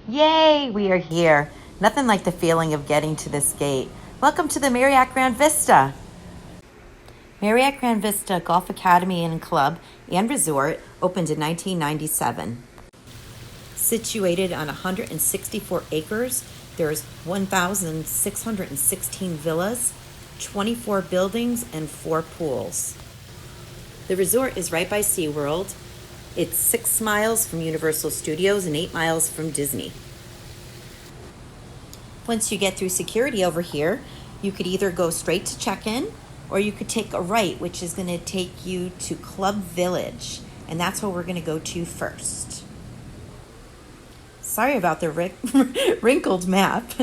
Yay, we are here. Nothing like the feeling of getting to this gate. Welcome to the Marriott Grande Vista. Marriott Grande Vista Golf Academy and Club and Resort opened in 1997. Situated on 164 acres, there's 1,616 villas, 24 buildings, and 4 pools. The resort is right by SeaWorld. It's 6 miles from Universal Studios and 8 miles from Disney. Once you get through security over here, you could either go straight to check-in or you could take a right, which is going to take you to Club Village. And that's where we're going to go to first. Sorry about the wrinkled map.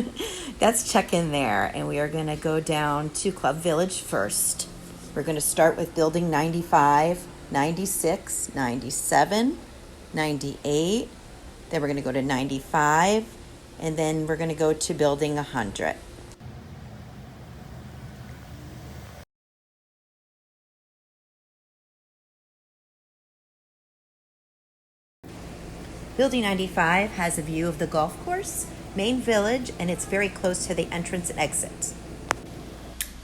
That's check-in there. And we are going to go down to Club Village first. We're going to start with building 95, 96, 97, 98. Then we're going to go to 95. And then we're going to go to building 100. Building 95 has a view of the golf course, main village, and it's very close to the entrance and exit.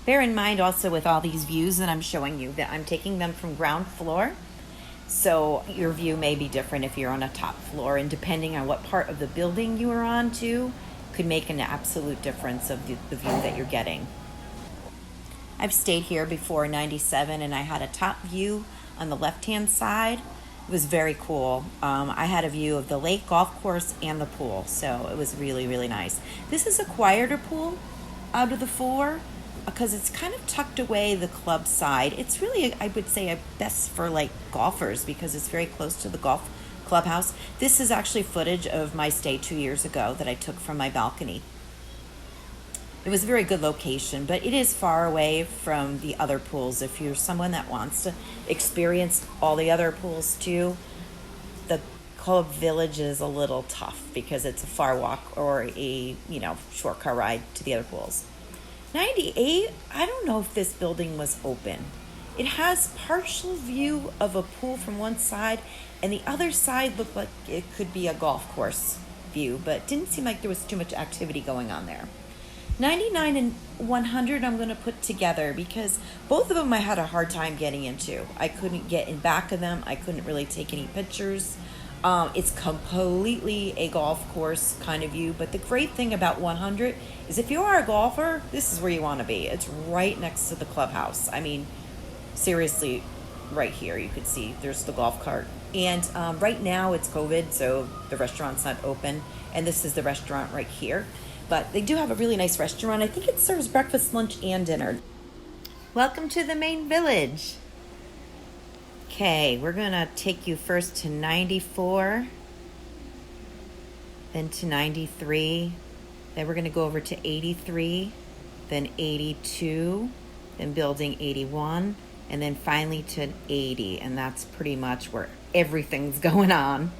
Bear in mind also with all these views that I'm showing you that I'm taking them from ground floor. So your view may be different if you're on a top floor, and depending on what part of the building you are on too, could make an absolute difference of the view that you're getting. I've stayed here before 97 and I had a top view on the left-hand side. It was very cool. I had a view of the lake, golf course, and the pool, so it was really, really nice. This is a quieter pool out of the 4 because it's kind of tucked away the club side. It's really, I would say, best for like golfers because it's very close to the golf clubhouse. This is actually footage of my stay 2 years ago that I took from my balcony. It was a very good location, but it is far away from the other pools. If you're someone that wants to experience all the other pools too, the Club Village is a little tough because it's a far walk or a short car ride to the other pools. 98, I don't know if this building was open. It has partial view of a pool from one side, and the other side looked like it could be a golf course view, but didn't seem like there was too much activity going on there. 99 and 100 I'm going to put together because both of them I had a hard time getting into. I couldn't get in back of them. I couldn't really take any pictures. It's completely a golf course kind of view, but the great thing about 100 is if you are a golfer, this is where you want to be. It's right next to the clubhouse. I mean, seriously, right here you could see there's the golf cart. And right now it's COVID, so the restaurant's not open, and this is the restaurant right here. But they do have a really nice restaurant. I think it serves breakfast, lunch, and dinner. Welcome to the main village. Okay, we're going to take you first to 94, then to 93, then we're going to go over to 83, then 82, then building 81, and then finally to 80, and that's pretty much where everything's going on.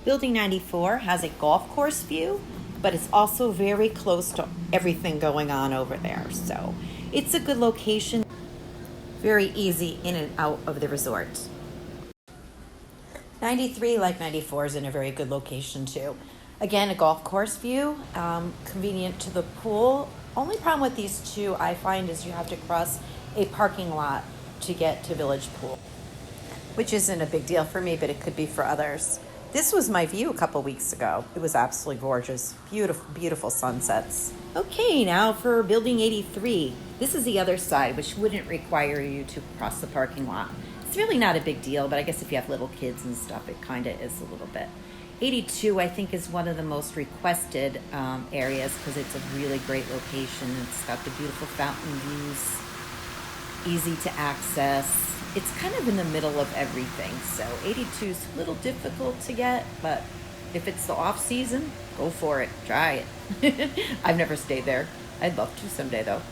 Building 94 has a golf course view, but it's also very close to everything going on over there. So it's a good location, very easy in and out of the resort. 93, like 94, is in a very good location too. Again, a golf course view, convenient to the pool. Only problem with these two I find is you have to cross a parking lot to get to Village Pool, which isn't a big deal for me, but it could be for others. This was my view a couple weeks ago. It was absolutely gorgeous. Beautiful, beautiful sunsets. Okay, now for building 83. This is the other side, which wouldn't require you to cross the parking lot. It's really not a big deal, but I guess if you have little kids and stuff, it kind of is a little bit. 82, I think, is one of the most requested areas because it's a really great location. It's got the beautiful fountain views, easy to access. It's kind of in the middle of everything, so 82 is a little difficult to get, but if it's the off season, go for it. Try it. I've never stayed there. I'd love to someday, though.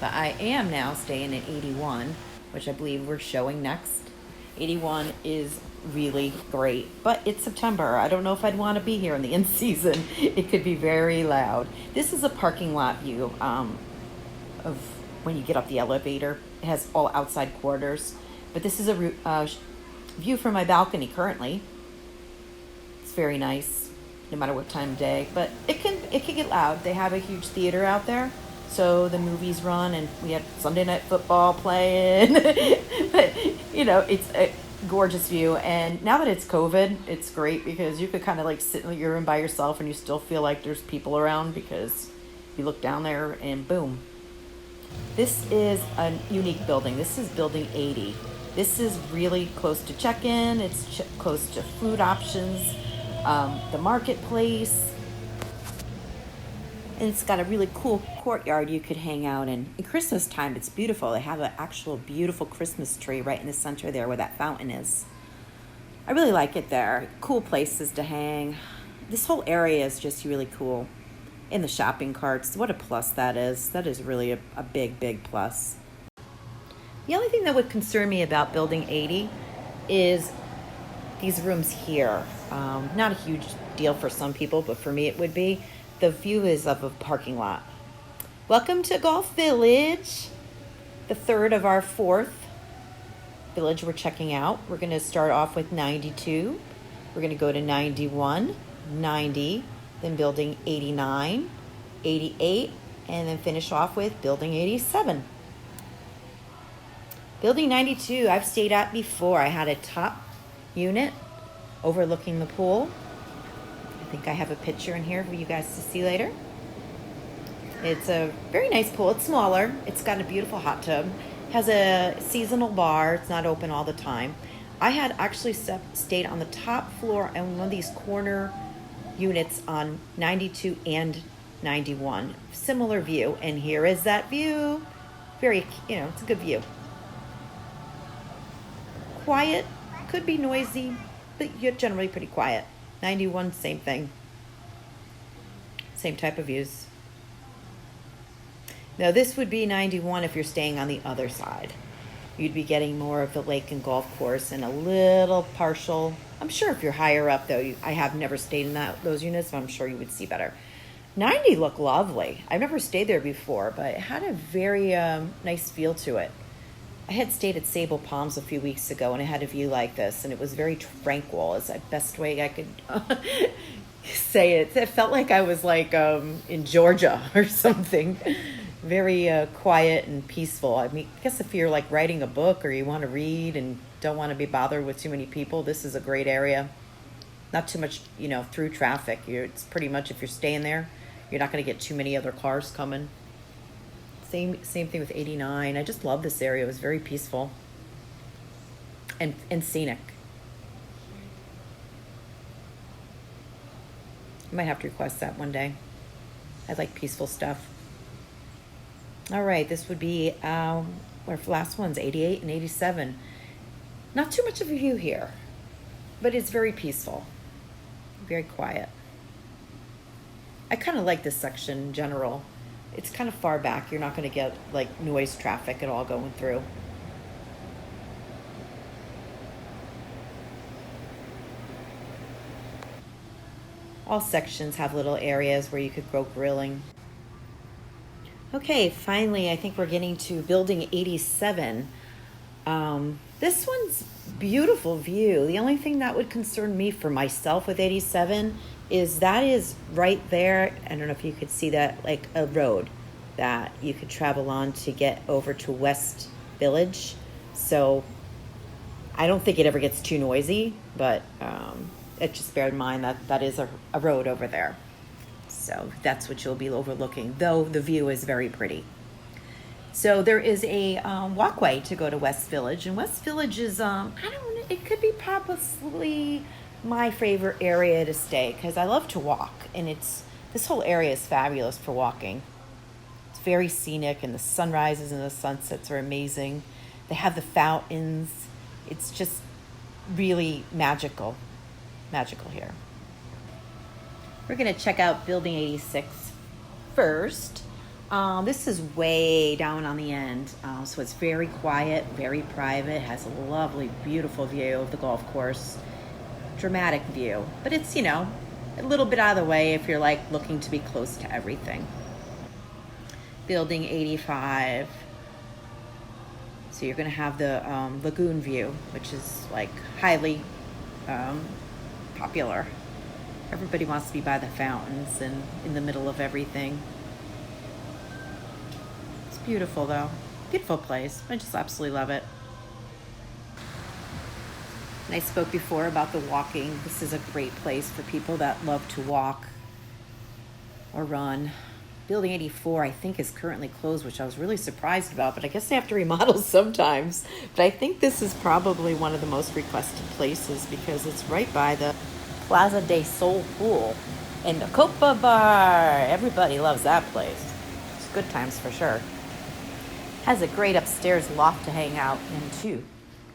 But I am now staying at 81, which I believe we're showing next. 81 is really great, but it's September. I don't know if I'd want to be here in the in season. It could be very loud. This is a parking lot view of when you get up the elevator. It has all outside quarters, but this is a view from my balcony currently. It's very nice, no matter what time of day. But it can get loud. They have a huge theater out there, so the movies run, and we had Sunday night football playing. But it's a gorgeous view. And now that it's COVID, it's great because you could kind of like sit in your room by yourself, and you still feel like there's people around because you look down there and boom. This is a unique building. This is building 80. This is really close to check-in. It's close to food options, the marketplace. And it's got a really cool courtyard you could hang out in. In Christmas time, it's beautiful. They have an actual beautiful Christmas tree right in the center there where that fountain is. I really like it there. Cool places to hang. This whole area is just really cool. In the shopping carts, what a plus that is. That is really a big, big plus. The only thing that would concern me about Building 80 is these rooms here. Not a huge deal for some people, but for me it would be. The view is of a parking lot. Welcome to Golf Village, the third of our fourth village we're checking out. We're going to start off with 92. We're going to go to 91, 90, then Building 89, 88, and then finish off with Building 87. Building 92, I've stayed at before. I had a top unit overlooking the pool. I think I have a picture in here for you guys to see later. It's a very nice pool. It's smaller. It's got a beautiful hot tub. It has a seasonal bar. It's not open all the time. I had actually stayed on the top floor in one of these corner units on 92 and 91. Similar view. And here is that view. Very, it's a good view. Quiet. Could be noisy, but you're generally pretty quiet. 91, same thing. Same type of views. Now this would be 91 if you're staying on the other side. You'd be getting more of the lake and golf course and a little partial. I'm sure if you're higher up though, I have never stayed in those units, so I'm sure you would see better. 90 looked lovely. I've never stayed there before, but it had a very nice feel to it. I had stayed at Sable Palms a few weeks ago, and it had a view like this, and it was very tranquil. Is the best way I could say it. It felt like I was like in Georgia or something. Very quiet and peaceful. I mean, I guess if you're like writing a book or you want to read and don't want to be bothered with too many people, this is a great area. Not too much, through traffic. It's pretty much if you're staying there, you're not going to get too many other cars coming. Same thing with 89. I just love this area. It was very peaceful and scenic. I might have to request that one day. I like peaceful stuff. All right, this would be our last ones, 88 and 87. Not too much of a view here, but it's very peaceful, very quiet. I kind of like this section in general. It's kind of far back. You're not going to get like noise traffic at all going through. All sections have little areas where you could go grilling. Okay, finally, I think we're getting to Building 87. This one's beautiful view. The only thing that would concern me for myself with 87 is that is right there. I don't know if you could see that, like a road that you could travel on to get over to West Village. So I don't think it ever gets too noisy, but just bear in mind that is a road over there. So that's what you'll be overlooking, though the view is very pretty. So there is a walkway to go to West Village, and West Village is, it could be probably my favorite area to stay because I love to walk, and this whole area is fabulous for walking. It's very scenic, and the sunrises and the sunsets are amazing. They have the fountains. It's just really magical here. We're going to check out Building 86 first. This is way down on the end, so it's very quiet, very private. It has a lovely, beautiful view of the golf course. Dramatic view, but it's, a little bit out of the way if you're like looking to be close to everything. Building 85. So you're going to have the lagoon view, which is like highly popular. Everybody wants to be by the fountains and in the middle of everything. It's beautiful though. Beautiful place. I just absolutely love it. And I spoke before about the walking. This is a great place for people that love to walk or run. Building 84, I think, is currently closed, which I was really surprised about, but I guess they have to remodel sometimes. But I think this is probably one of the most requested places because it's right by the Plaza del Sol pool and the Copa Bar. Everybody loves that place. It's good times for sure. Has a great upstairs loft to hang out in too.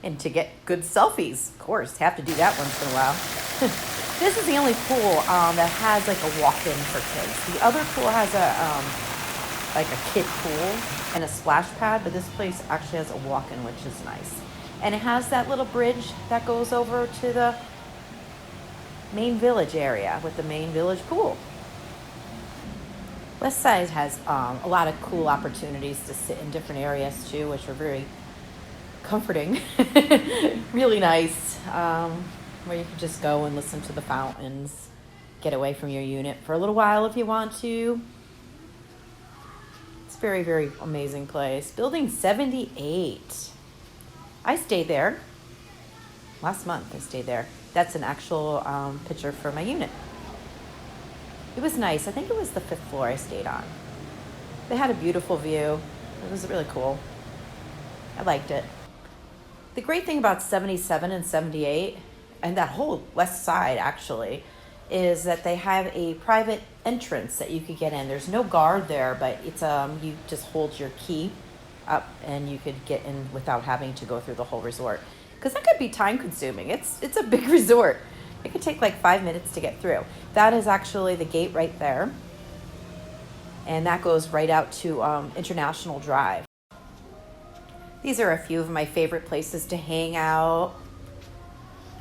And to get good selfies, of course. Have to do that once in a while. This is the only pool that has like a walk-in for kids. The other pool has like a kid pool and a splash pad, but this place actually has a walk-in, which is nice. And it has that little bridge that goes over to the main village area with the main village pool. West Side has a lot of cool opportunities to sit in different areas too, which are very comforting. Really nice, where you can just go and listen to the fountains, get away from your unit for a little while if you want to. It's a very, very amazing place. Building 78. I stayed there last month. I stayed there. That's an actual picture for my unit. It was nice. I think it was the 5th floor I stayed on. They had a beautiful view. It was really cool. I liked it. The great thing about 77 and 78, and that whole west side actually, is that they have a private entrance that you could get in. There's no guard there, but it's you just hold your key up and you could get in without having to go through the whole resort. Because that could be time consuming. It's a big resort. It could take like 5 minutes to get through. That is actually the gate right there. And that goes right out to International Drive. These are a few of my favorite places to hang out.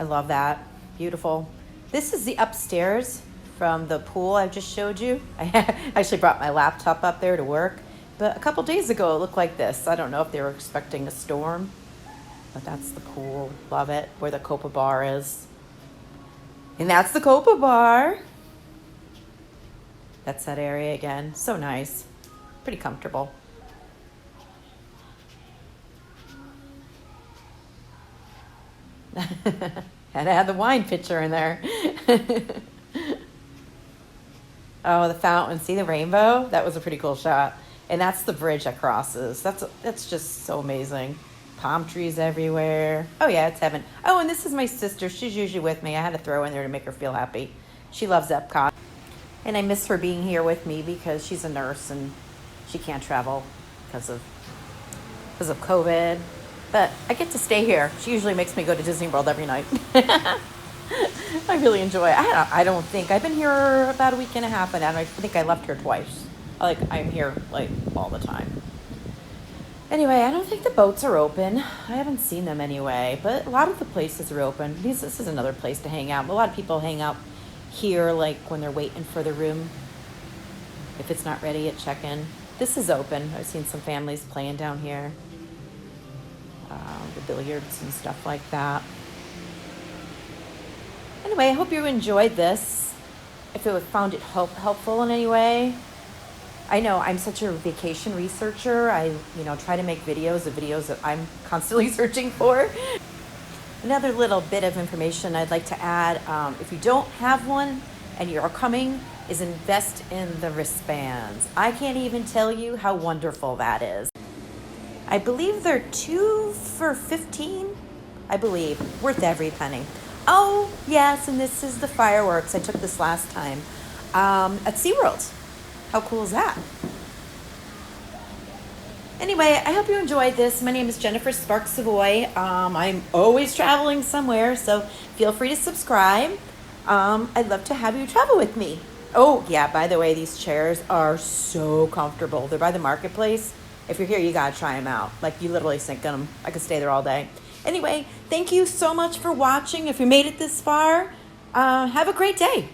I love that. Beautiful. This is the upstairs from the pool I just showed you. I actually brought my laptop up there to work. But a couple days ago, it looked like this. I don't know if they were expecting a storm. But that's the pool. Love it. Where the Copa Bar is. And that's the Copa Bar. That's that area again. So nice. Pretty comfortable. Had to have the wine pitcher in there. Oh, the fountain. See the rainbow? That was a pretty cool shot. And that's the bridge that crosses. That's just so amazing. Palm trees everywhere. Oh yeah, it's heaven. Oh, and this is my sister. She's usually with me. I had to throw in there to make her feel happy. She loves Epcot. And I miss her being here with me because she's a nurse and she can't travel because of COVID. But I get to stay here. She usually makes me go to Disney World every night. I really enjoy it. I don't think. I've been here about a week and a half, and I think I left here twice. I'm here all the time. Anyway, I don't think the boats are open. I haven't seen them anyway, but a lot of the places are open. This is another place to hang out. A lot of people hang out here when they're waiting for the room. If it's not ready at check-in. This is open. I've seen some families playing down here. The billiards and stuff like that. Anyway, I hope you enjoyed this. If you found it helpful in any way. I know I'm such a vacation researcher. I try to make videos of videos that I'm constantly searching for. Another little bit of information I'd like to add, if you don't have one and you're coming, is invest in the wristbands. I can't even tell you how wonderful that is. I believe they're 2 for $15, I believe. Worth every penny. Oh, yes, and this is the fireworks. I took this last time at SeaWorld. How cool is that? Anyway, I hope you enjoyed this. My name is Jennifer Sparks Savoy. I'm always traveling somewhere, so feel free to subscribe. I'd love to have you travel with me. Oh, yeah, by the way, these chairs are so comfortable. They're by the marketplace. If you're here, you gotta try them out. You literally sink in them. I could stay there all day. Anyway, thank you so much for watching. If you made it this far, have a great day.